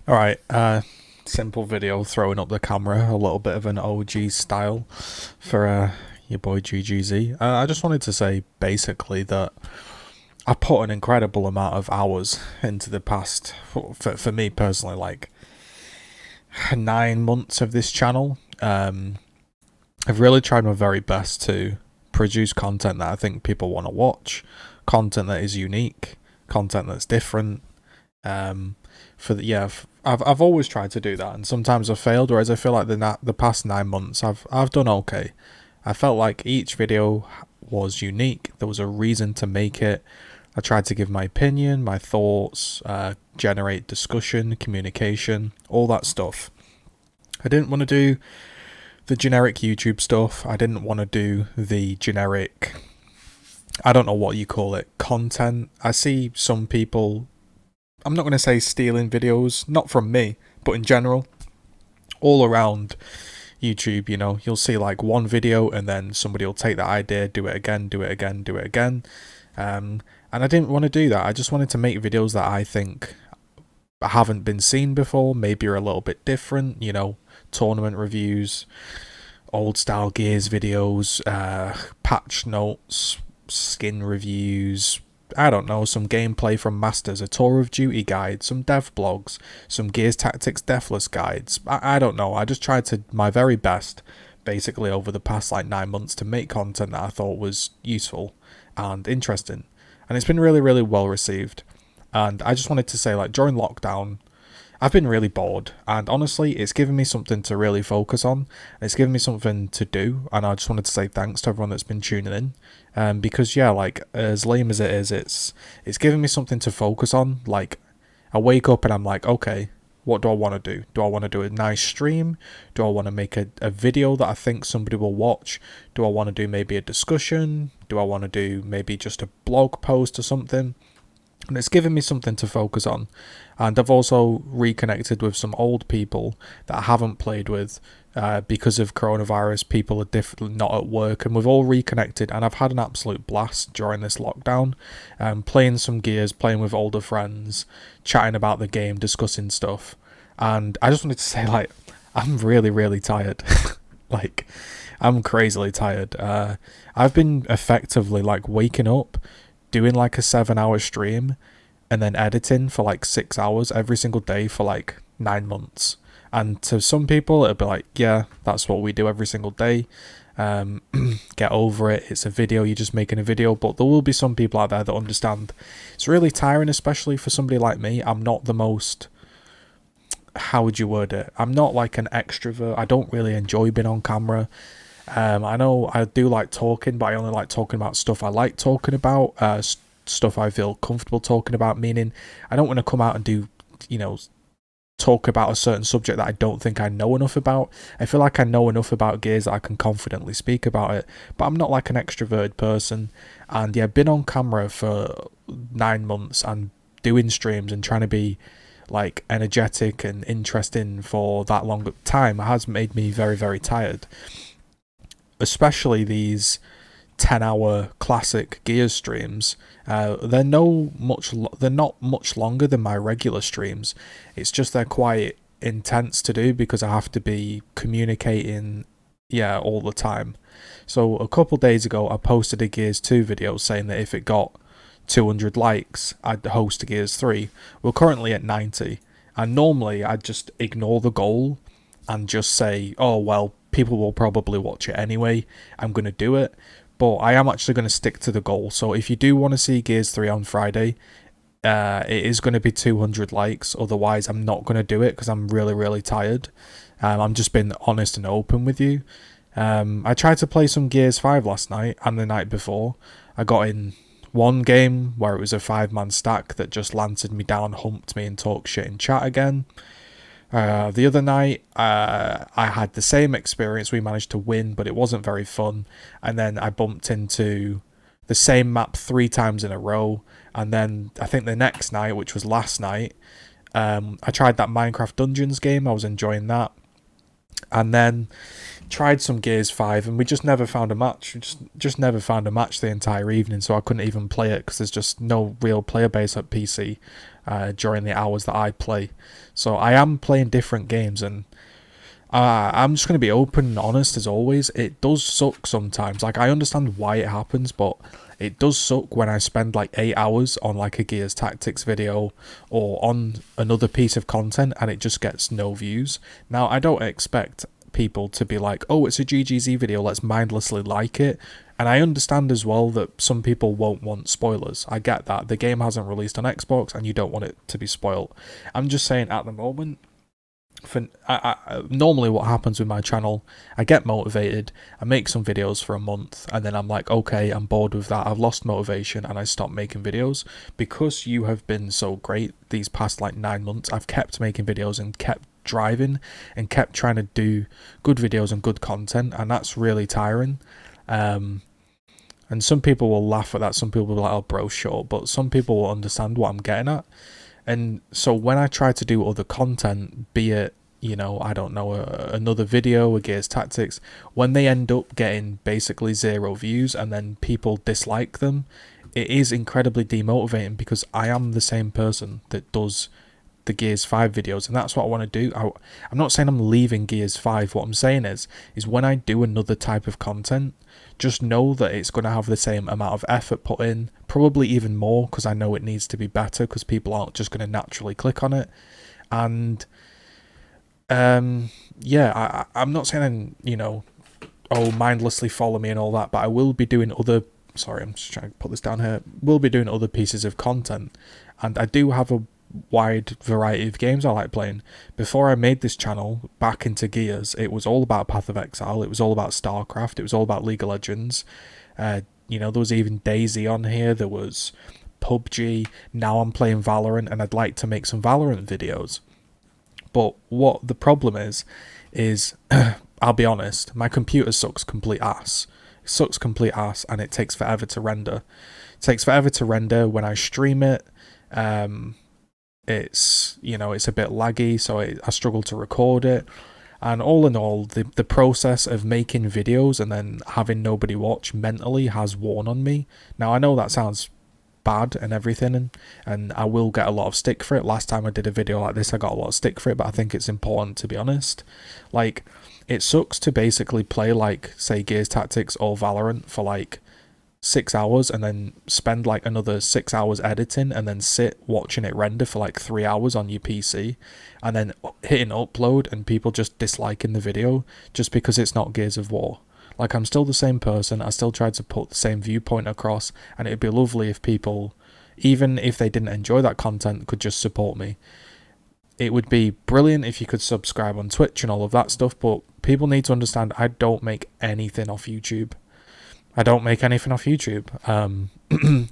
Alright, simple video throwing up the camera, a little bit of an OG style for your boy GGZ. I just wanted to say basically that I put an incredible amount of hours into the past, for me personally, like 9 months of this channel. I've really tried my very best to produce content that I think people want to watch, content that is unique, content that's different. I've always tried to do that, and sometimes I've failed. Whereas I feel like the past 9 months, I've done okay. I felt like each video was unique. There was a reason to make it. I tried to give my opinion, my thoughts, generate discussion, communication, all that stuff. I didn't want to do the generic YouTube stuff. I didn't want to do the generic, I don't know what you call it, content. I see some people, I'm not going to say stealing videos, not from me, but in general, all around YouTube, you'll see like one video and then somebody will take that idea, do it again, do it again, do it again. And I didn't want to do that. I just wanted to make videos that I think haven't been seen before, maybe are a little bit different, tournament reviews, old style Gears videos, patch notes, skin reviews, I don't know, some gameplay from Masters, a tour of duty guide, some dev blogs, some Gears Tactics Deathless guides. I don't know, I just tried to my very best basically over the past like 9 months to make content that I thought was useful and interesting, and it's been really, really well received. And I just wanted to say, like, during lockdown I've been really bored, and honestly it's given me something to really focus on. It's given me something to do, and I just wanted to say thanks to everyone that's been tuning in, because yeah, like, as lame as it is, it's given me something to focus on. Like, I wake up and I'm like, okay, what do I want to do? Do I want to do a nice stream? Do I want to make a video that I think somebody will watch? Do I want to do maybe a discussion? Do I want to do maybe just a blog post or something? And it's given me something to focus on. And I've also reconnected with some old people that I haven't played with because of coronavirus. People are not at work, and we've all reconnected, and I've had an absolute blast during this lockdown, playing some Gears, playing with older friends, chatting about the game, discussing stuff. And I just wanted to say, like, I'm really, really tired. Like, I'm crazily tired. I've been effectively like waking up, doing like a 7-hour stream, and then editing for like 6 hours every single day for like 9 months. And to some people it'll be like, yeah, that's what we do every single day. Get over it, it's a video, you're just making a video. But there will be some people out there that understand it's really tiring, especially for somebody like me. I'm not the most, how would you word it, I'm not like an extrovert. I don't really enjoy being on camera. I know I do like talking, but I only like talking about stuff I like talking about, stuff I feel comfortable talking about, meaning I don't want to come out and do, talk about a certain subject that I don't think I know enough about. I feel like I know enough about Gears that I can confidently speak about it, but I'm not like an extroverted person. And yeah, been on camera for 9 months and doing streams and trying to be like energetic and interesting for that long time has made me very, very tired. Especially these 10-hour classic Gears streams, they're not much longer than my regular streams. It's just they're quite intense to do because I have to be communicating, all the time. So a couple days ago I posted a Gears 2 video saying that if it got 200 likes I'd host a Gears 3. We're currently at 90, and normally I'd just ignore the goal and just say, oh well, people will probably watch it anyway, I'm going to do it. But I am actually going to stick to the goal. So if you do want to see Gears 3 on Friday, it is going to be 200 likes. Otherwise, I'm not going to do it because I'm really, really tired. I'm just being honest and open with you. I tried to play some Gears 5 last night and the night before. I got in one game where it was a 5-man stack that just landed me down, humped me, and talked shit in chat again. The other night, I had the same experience. We managed to win, but it wasn't very fun. And then I bumped into the same map 3 times in a row. And then I think the next night, which was last night, I tried that Minecraft Dungeons game. I was enjoying that. And then tried some Gears 5, and we just never found a match. We just never found a match the entire evening, so I couldn't even play it because there's just no real player base at PC. during the hours that I play. So I am playing different games, and I'm just going to be open and honest as always. It does suck sometimes. Like, I understand why it happens, but it does suck when I spend like 8 hours on like a Gears Tactics video or on another piece of content and it just gets no views. Now, I don't expect people to be like, oh, it's a GGZ video, let's mindlessly like it. And I understand as well that some people won't want spoilers. I get that. The game hasn't released on Xbox and you don't want it to be spoiled. I'm just saying at the moment, normally what happens with my channel, I get motivated, I make some videos for a month, and then I'm like, okay, I'm bored with that, I've lost motivation, and I stop making videos. Because you have been so great these past like 9 months, I've kept making videos and kept driving and kept trying to do good videos and good content, and that's really tiring. And some people will laugh at that, some people will be like, oh bro, sure, but some people will understand what I'm getting at. And so when I try to do other content, be it, you know, I don't know, another video, a Gears Tactics, when they end up getting basically 0 views and then people dislike them, it is incredibly demotivating, because I am the same person that does the Gears 5 videos, and that's what I want to do. I'm not saying I'm leaving Gears 5. What I'm saying is when I do another type of content, just know that it's going to have the same amount of effort put in, probably even more, because I know it needs to be better, because people aren't just going to naturally click on it. And yeah, I'm not saying, you know, oh, mindlessly follow me and all that, but I will be doing other, sorry, I'm just trying to put this down here, will be doing other pieces of content, and I do have a wide variety of games I like playing. Before I made this channel back into Gears, it was all about Path of Exile, it was all about StarCraft, it was all about League of Legends. You know, there was even DayZ on here, there was PUBG, now I'm playing Valorant, and I'd like to make some Valorant videos. But what the problem is I'll be honest, my computer sucks complete ass. It sucks complete ass, and it takes forever to render. It takes forever to render when I stream it. It's, you know, it's a bit laggy, so I struggle to record it. And all in all, the process of making videos and then having nobody watch mentally has worn on me. Now, I know that sounds bad and everything, and I will get a lot of stick for it. Last time I did a video like this, I got a lot of stick for it, but I think it's important to be honest. Like, it sucks to basically play like, say, Gears Tactics or Valorant for like 6 hours and then spend like another 6 hours editing and then sit watching it render for like 3 hours on your PC and then hitting upload and people just disliking the video just because it's not Gears of War. Like, I'm still the same person, I still tried to put the same viewpoint across, and it'd be lovely if people, even if they didn't enjoy that content, could just support me. It would be brilliant if you could subscribe on Twitch and all of that stuff, but people need to understand I don't make anything off YouTube. I don't make anything off YouTube.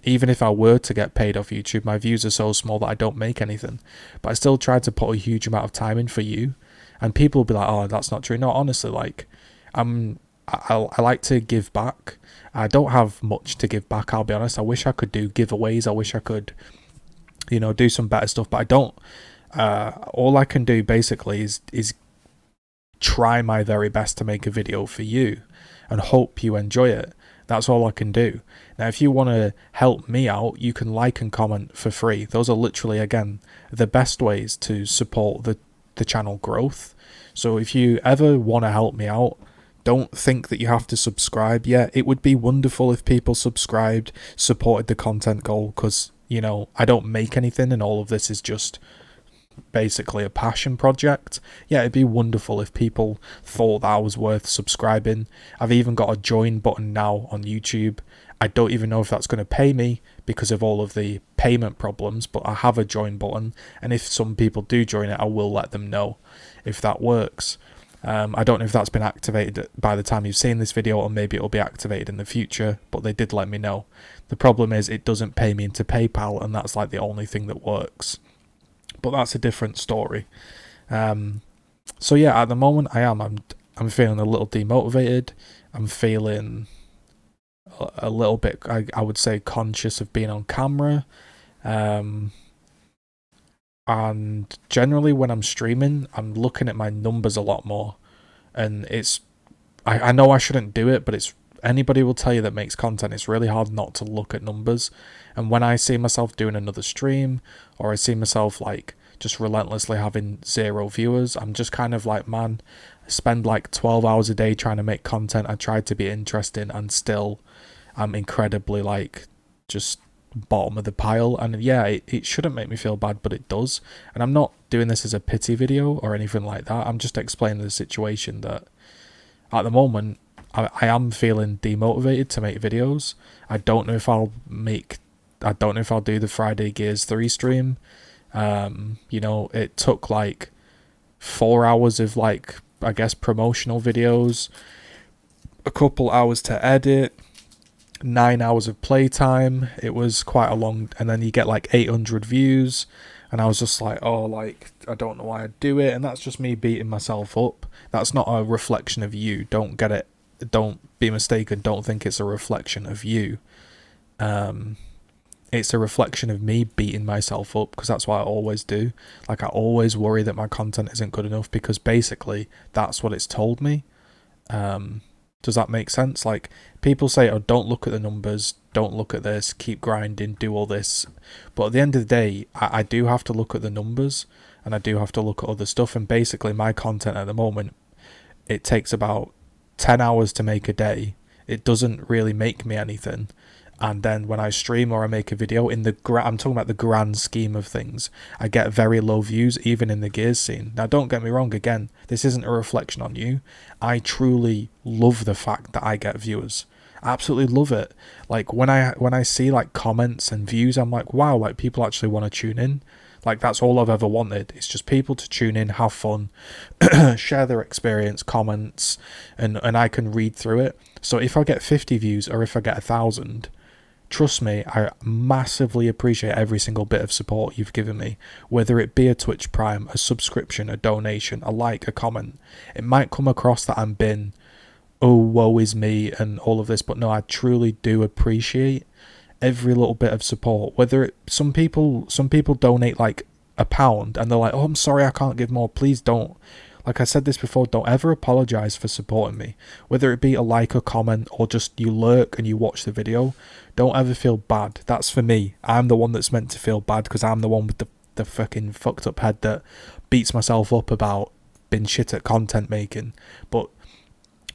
Even if I were to get paid off YouTube, my views are so small that I don't make anything. But I still try to put a huge amount of time in for you. And people will be like, oh, that's not true. No, honestly, like, I like to give back. I don't have much to give back, I'll be honest. I wish I could do giveaways. I wish I could, you know, do some better stuff, but I don't. All I can do basically is try my very best to make a video for you and hope you enjoy it. That's all I can do. Now, if you want to help me out, you can like and comment for free. Those are literally, again, the best ways to support the channel growth. So if you ever want to help me out, don't think that you have to subscribe yet. It would be wonderful if people subscribed, supported the content goal, because, you know, I don't make anything and all of this is just basically a passion project. Yeah, it'd be wonderful if people thought that I was worth subscribing. I've even got a join button now on YouTube. I don't even know if that's going to pay me because of all of the payment problems, but I have a join button, and if some people do join it, I will let them know if that works. I don't know if that's been activated by the time you've seen this video, or maybe it'll be activated in the future, but they did let me know. The problem is it doesn't pay me into PayPal, and that's like the only thing that works. But that's a different story. So yeah, at the moment I'm feeling a little demotivated. I'm feeling a little bit, I would say, conscious of being on camera. And generally when I'm streaming, I'm looking at my numbers a lot more, and it's, I know I shouldn't do it, but it's anybody will tell you that makes content, it's really hard not to look at numbers. And when I see myself doing another stream, or I see myself like just relentlessly having 0 viewers, I'm just kind of like, man, I spend like 12 hours a day trying to make content. I try to be interesting, and still I'm incredibly like just bottom of the pile. And yeah, it shouldn't make me feel bad, but it does. And I'm not doing this as a pity video or anything like that. I'm just explaining the situation that at the moment I am feeling demotivated to make videos. I don't know if I'll do the Friday Gears 3 stream. You know, it took like 4 hours of like, I guess, promotional videos, a couple hours to edit, 9 hours of playtime. It was quite a long, and then you get like 800 views, and I was just like, oh, like, I don't know why I do it. And that's just me beating myself up. That's not a reflection of you. Don't get it. Don't be mistaken. Don't think it's a reflection of you. It's a reflection of me beating myself up, because that's what I always do. Like, I always worry that my content isn't good enough, because basically that's what it's told me. Does that make sense? Like, people say, oh, don't look at the numbers, don't look at this, keep grinding, do all this. But at the end of the day, I do have to look at the numbers, and I do have to look at other stuff. And basically my content at the moment, it takes about 10 hours to make a day. It doesn't really make me anything. And then when I stream or I make a video, I'm talking about the grand scheme of things, I get very low views, even in the Gears scene. Now, don't get me wrong, again, this isn't a reflection on you. I truly love the fact that I get viewers. I absolutely love it. Like, when I see like comments and views, I'm like, wow, like, people actually want to tune in. Like, that's all I've ever wanted. It's just people to tune in, have fun, share their experience, comments, and I can read through it. So if I get 50 views or if I get 1,000, trust me, I massively appreciate every single bit of support you've given me, whether it be a Twitch Prime, a subscription, a donation, a like, a comment. It might come across that I'm being, oh, woe is me and all of this, but no, I truly do appreciate every little bit of support. Whether some people donate like £1 and they're like, oh, I'm sorry, I can't give more. Please don't. Like I said this before, don't ever apologise for supporting me. Whether it be a like, a comment, or just you lurk and you watch the video, don't ever feel bad. That's for me. I'm the one that's meant to feel bad, because I'm the one with the fucking fucked up head that beats myself up about being shit at content making. But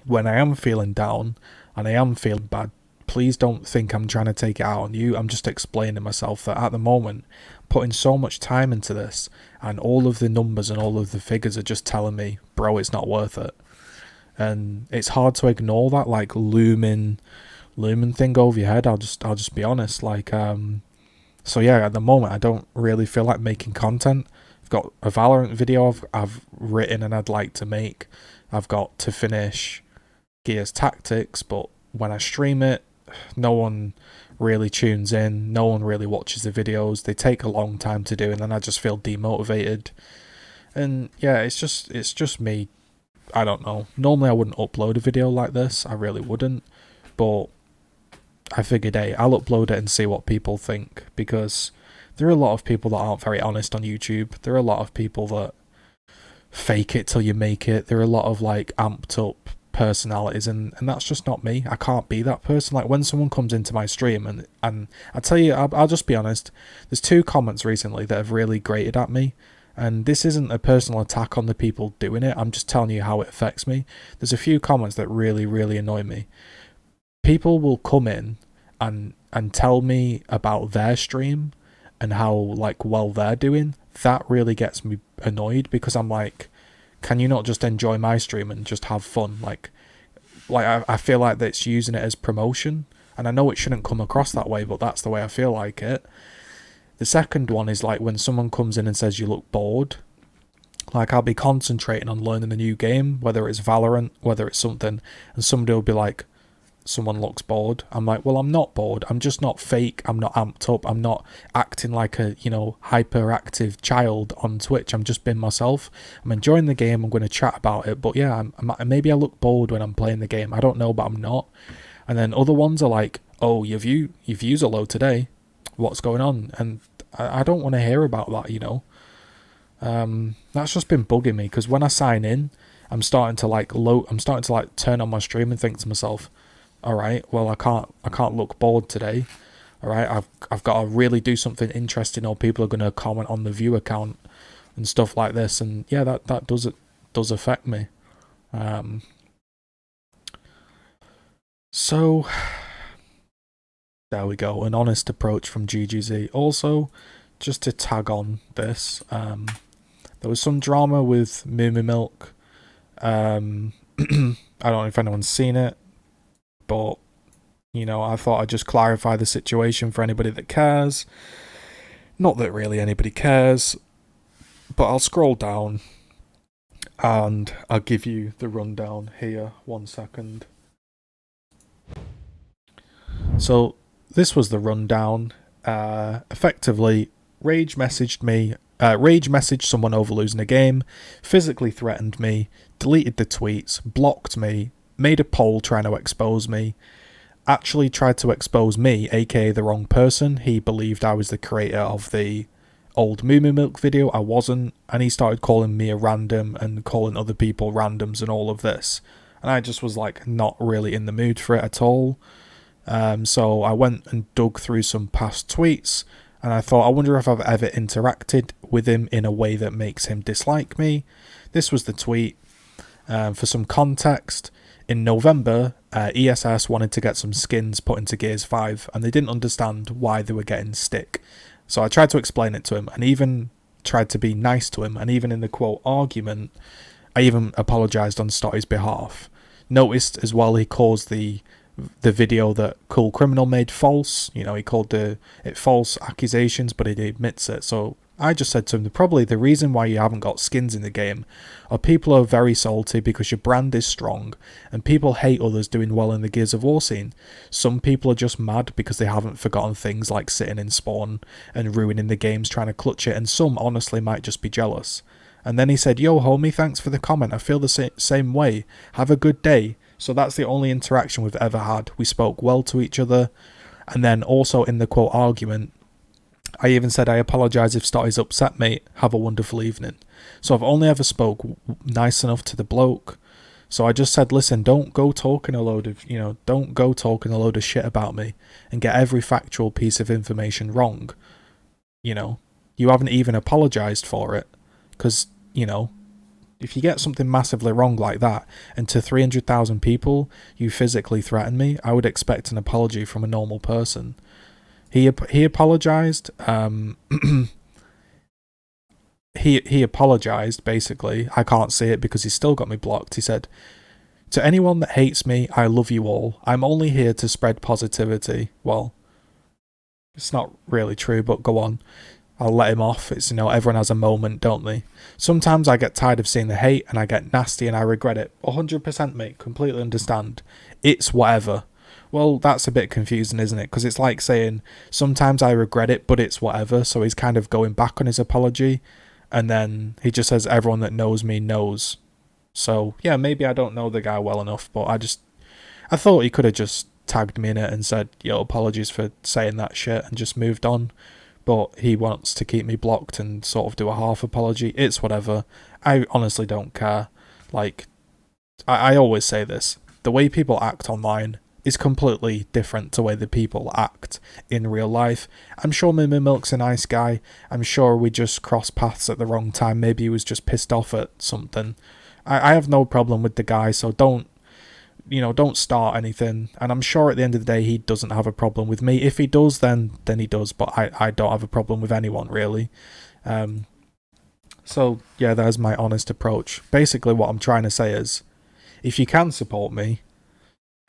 when I am feeling down and I am feeling bad, please don't think I'm trying to take it out on you. I'm just explaining myself that at the moment, putting so much time into this, and all of the numbers and all of the figures are just telling me, bro, it's not worth it. And it's hard to ignore that like looming thing over your head. I'll just be honest. Like, so yeah, at the moment I don't really feel like making content. I've got a Valorant video I've written and I'd like to make. I've got to finish Gears Tactics, but when I stream it, no one really tunes in, no one really watches the videos. They take a long time to do, and then I just feel demotivated. And yeah, it's just me. I don't know. Normally I wouldn't upload a video like this, I really wouldn't, but I figured, hey, I'll upload it and see what people think, because there are a lot of people that aren't very honest on YouTube. There are a lot of people that fake it till you make it. There are a lot of like amped up personalities, and that's just not me. I can't be that person. Like, when someone comes into my stream and I tell you, I'll just be honest, there's 2 comments recently that have really grated at me, and this isn't a personal attack on the people doing it. I'm just telling you how it affects me. There's a few comments that really annoy me. People will come in and tell me about their stream and how like well they're doing. That really gets me annoyed, because I'm like, can you not just enjoy my stream and just have fun? Like I feel like that's using it as promotion, and I know it shouldn't come across that way, but that's the way I feel like it. The second one is like when someone comes in and says you look bored. Like, I'll be concentrating on learning a new game, whether it's Valorant, whether it's something, and somebody will be like, someone looks bored. I'm like, well, I'm not bored. I'm just not fake. I'm not amped up. I'm not acting like a, hyperactive child on Twitch. I'm just being myself. I'm enjoying the game. I'm going to chat about it. But yeah, maybe I look bored when I'm playing the game. I don't know, but I'm not. And then other ones are like, oh, your views are low today. What's going on? And I don't want to hear about that, That's just been bugging me, because when I sign in, I'm starting to turn on my stream and think to myself, All right, well, I can't look bored today. All right, I've got to really do something interesting, or people are going to comment on the view account and stuff like this. And yeah, that does affect me. So there we go, an honest approach from GGZII. Also, just to tag on this, there was some drama with Moo Milk. I don't know if anyone's seen it, but you know, I thought I'd just clarify the situation for anybody that cares. Not that really anybody cares, but I'll scroll down and I'll give you the rundown here. 1 second. So this was the rundown. Effectively, Rage messaged someone over losing a game, physically threatened me, deleted the tweets, blocked me, made a poll trying to expose me, actually tried to expose me, aka the wrong person. He believed I was the creator of the old Moo Milk video. I wasn't, and he started calling me a random and calling other people randoms and all of this. And I just was like not really in the mood for it at all. So I went and dug through some past tweets, and I thought, I wonder if I've ever interacted with him in a way that makes him dislike me. This was the tweet. For some context, in November, ESS wanted to get some skins put into Gears 5, and they didn't understand why they were getting stick. So I tried to explain it to him, and even tried to be nice to him, and even in the quote argument, I even apologised on Stotty's behalf. Noticed as well he calls the video that Cool Criminal made false. You know, he called it false accusations, but he admits it. So I just said to him, probably the reason why you haven't got skins in the game are people are very salty because your brand is strong and people hate others doing well in the Gears of War scene. Some people are just mad because they haven't forgotten things like sitting in spawn and ruining the games trying to clutch it, and some honestly might just be jealous. And then he said, yo homie, thanks for the comment, I feel the same way, have a good day. So that's the only interaction we've ever had. We spoke well to each other. And then also in the quote argument, I even said, I apologise if Stotty's upset, mate. Have a wonderful evening. So I've only ever spoke nice enough to the bloke. So I just said, listen, don't go talking a load of shit about me and get every factual piece of information wrong. You know, you haven't even apologised for it. Because, you know, if you get something massively wrong like that, and to 300,000 people you physically threaten me, I would expect an apology from a normal person. He apologized. He apologized, basically. I can't see it because he's still got me blocked. He said, to anyone that hates me, I love you all. I'm only here to spread positivity. Well, it's not really true, but go on. I'll let him off. It's, you know, everyone has a moment, don't they? Sometimes I get tired of seeing the hate and I get nasty and I regret it. 100%, mate. Completely understand. It's whatever. Well, that's a bit confusing, isn't it? Because it's like saying, sometimes I regret it, but it's whatever. So he's kind of going back on his apology. And then he just says, everyone that knows me knows. So, yeah, maybe I don't know the guy well enough, but I thought he could have just tagged me in it and said, yo, apologies for saying that shit, and just moved on. But he wants to keep me blocked and sort of do a half apology. It's whatever. I honestly don't care. Like, I always say this. The way people act online is completely different to the way the people act in real life. I'm sure Mimi Milk's a nice guy. I'm sure we just crossed paths at the wrong time. Maybe he was just pissed off at something. I have no problem with the guy, so don't start anything. And I'm sure at the end of the day he doesn't have a problem with me. If he does, then he does, but I don't have a problem with anyone, really. So yeah, there's my honest approach. Basically what I'm trying to say is, if you can support me,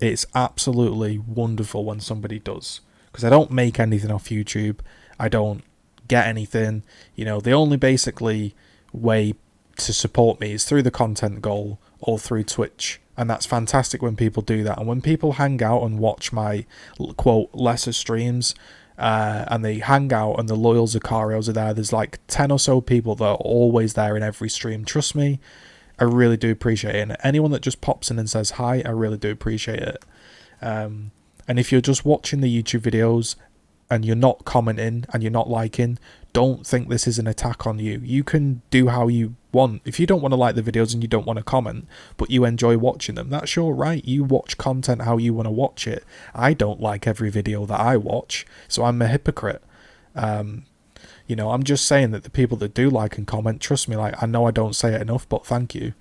it's absolutely wonderful when somebody does, because I don't make anything off YouTube. I don't get anything. You know, the only basically way to support me is through the content goal or through Twitch. And that's fantastic when people do that. And when people hang out and watch my, quote, lesser streams, and they hang out and the loyal Zacarios are there, there's like 10 or so people that are always there in every stream. Trust me, I really do appreciate it. And anyone that just pops in and says hi, I really do appreciate it. And if you're just watching the YouTube videos and you're not commenting and you're not liking, don't think this is an attack on you. You can do how you want. If you don't want to like the videos and you don't want to comment, but you enjoy watching them, that's your right. You watch content how you want to watch it. I don't like every video that I watch, so I'm a hypocrite. You know, I'm just saying that the people that do like and comment, trust me, like, I know I don't say it enough, but thank you.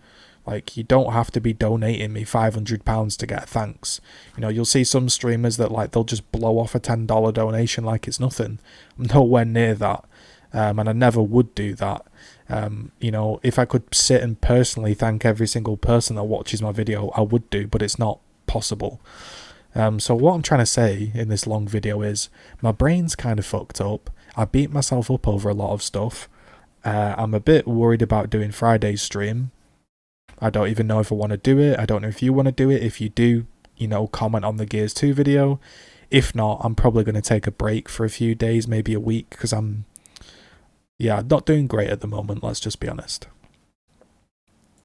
Like, you don't have to be donating me £500 to get thanks. You know, you'll see some streamers that, like, they'll just blow off a $10 donation like it's nothing. I'm nowhere near that. And I never would do that. You know, if I could sit and personally thank every single person that watches my video, I would do, but it's not possible. So what I'm trying to say in this long video is, my brain's kind of fucked up. I beat myself up over a lot of stuff. I'm a bit worried about doing Friday's stream. I don't even know if I want to do it. I don't know if you want to do it. If you do, you know, comment on the Gears 2 video. If not, I'm probably going to take a break for a few days, maybe a week, because I'm not doing great at the moment, let's just be honest.